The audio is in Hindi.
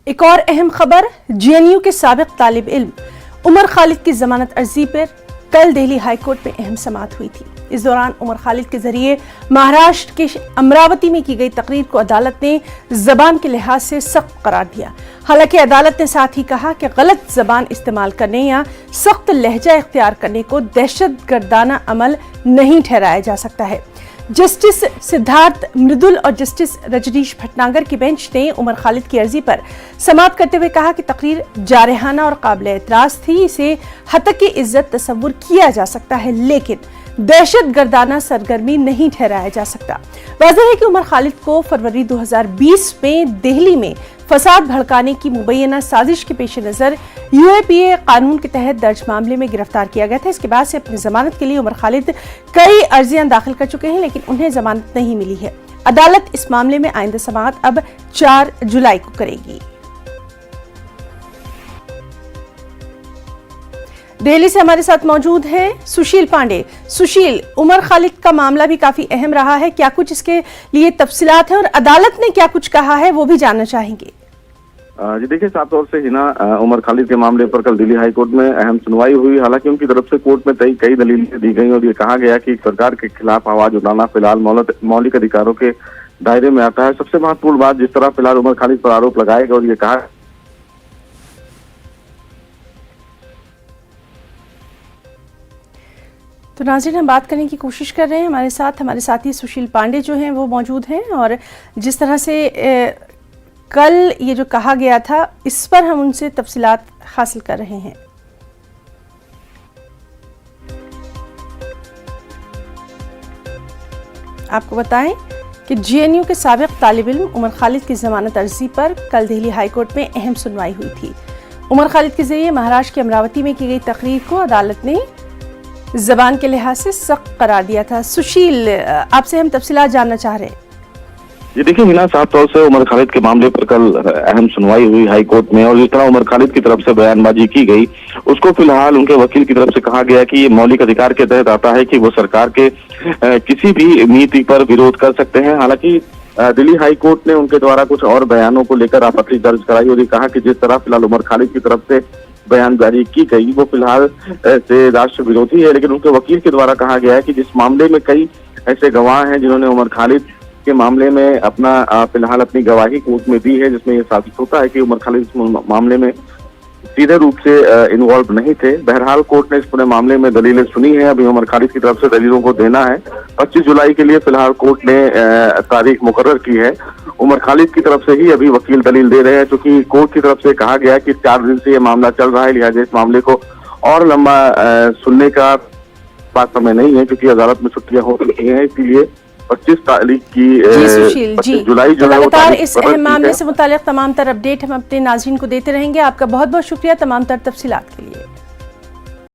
एक और अहम खबर, जेएनयू के साबिक तालिब इल्म उमर खालिद की जमानत अर्जी पर कल दिल्ली हाई कोर्ट में अहम समाअत हुई थी। इस दौरान उमर खालिद के जरिए महाराष्ट्र के अमरावती में की गई तकरीर को अदालत ने जबान के लिहाज से सख्त करार दिया। हालांकि अदालत ने साथ ही कहा कि गलत जबान इस्तेमाल करने या सख्त लहजा इख्तियार करने को दहशतगर्दाना अमल नहीं ठहराया जा सकता है। जस्टिस सिद्धार्थ मृदुल और जस्टिस रजनीश भटनागर की बेंच ने उमर खालिद की अर्जी पर समाअत करते हुए कहा कि तकरीर जारहाना और काबिल एतराज थी, इसे हतक की इज्जत तस्वुर किया जा सकता है लेकिन दहशतगर्दाना सरगर्मी नहीं ठहराया जा सकता। वाज़ेह है कि उमर खालिद को फरवरी 2020 में दिल्ली में फसाद भड़काने की मुबैना साजिश के पेश नजर यूएपीए कानून के तहत दर्ज मामले में गिरफ्तार किया गया था। इसके बाद से अपनी जमानत के लिए उमर खालिद कई अर्जियां दाखिल कर चुके हैं लेकिन उन्हें जमानत नहीं मिली है। अदालत इस मामले में आइंदा समाअत अब 4 जुलाई को करेगी। दिल्ली से हमारे साथ मौजूद हैं सुशील पांडे। सुशील, उमर खालिद का मामला भी काफी अहम रहा है, क्या कुछ इसके लिए तफसीलात है और अदालत ने क्या कुछ कहा है वो भी जानना चाहेंगे। जी देखिए, साफ तौर से हिना उमर खालिद के मामले पर कल दिल्ली हाई कोर्ट में अहम सुनवाई हुई। हालांकि उनकी तरफ से कोर्ट में कई दलीलें दी गई और ये कहा गया कि सरकार के खिलाफ आवाज उठाना फिलहाल मौलिक अधिकारों के दायरे में आता है। सबसे महत्वपूर्ण बात, जिस तरह फिलहाल उमर खालिद पर आरोप लगाए गए और ये कहा तो नाज़रीन, हम बात करने की कोशिश कर रहे हैं। हमारे साथी सुशील पांडे जो हैं वो मौजूद हैं और जिस तरह से कल ये जो कहा गया था इस पर हम उनसे तफसीलात हासिल कर रहे हैं। आपको बताएं कि जेएनयू के साबिक तालिब इल्म उमर खालिद की जमानत अर्जी पर कल दिल्ली हाई कोर्ट में अहम सुनवाई हुई थी। उमर खालिद के जरिए महाराष्ट्र के अमरावती में की गई तकरीर को अदालत ने जबान के लिहाज से सख्त करार दिया था। सुशील, आपसे हम तफसीलात जानना चाह रहे हैं। ये देखिए हिना, साफ तौर से उमर खालिद के मामले पर कल अहम सुनवाई हुई हाई कोर्ट में और जिस तरह उमर खालिद की तरफ से बयानबाजी की गई उसको फिलहाल उनके वकील की तरफ से कहा गया कि ये मौलिक अधिकार के तहत आता है कि वो सरकार के किसी भी नीति पर विरोध कर सकते हैं। हालांकि दिल्ली हाई कोर्ट ने उनके द्वारा कुछ और बयानों को लेकर आपत्ति दर्ज कराई और ये कहा कि जिस तरह फिलहाल उमर खालिद की तरफ से बयानबाजी की गई वो फिलहाल से राष्ट्र विरोधी है। लेकिन उनके वकील के द्वारा कहा गया है कि जिस मामले में कई ऐसे गवाह हैं जिन्होंने उमर खालिद के मामले में फिलहाल अपनी गवाही कोर्ट में दी है, जिसमें ये साबित होता है कि उमर खालिद इस मामले में सीधे रूप से इन्वॉल्व नहीं थे। बहरहाल कोर्ट ने इस पूरे मामले में दलीलें सुनी है। अभी उमर खालिद की तरफ से दलीलों को देना है। 25 जुलाई के लिए फिलहाल कोर्ट ने तारीख मुकर्रर की है। उमर खालिद की तरफ से ही अभी वकील दलील दे रहे हैं, क्योंकि कोर्ट की तरफ से कहा गया कि 4 दिन से ये मामला चल रहा है, लिहाजा इस मामले को और लंबा सुनने का पास समय नहीं है क्योंकि अदालत में छुट्टियां हो रही हैं। इसीलिए 25 तारीख की 25 जुलाई जो है लगातार इस अहम मामले से मुताल्लिक तमाम तर अपडेट हम अपने नाज़रीन को देते रहेंगे। आपका बहुत बहुत शुक्रिया तमाम तर तफसीलात के लिए।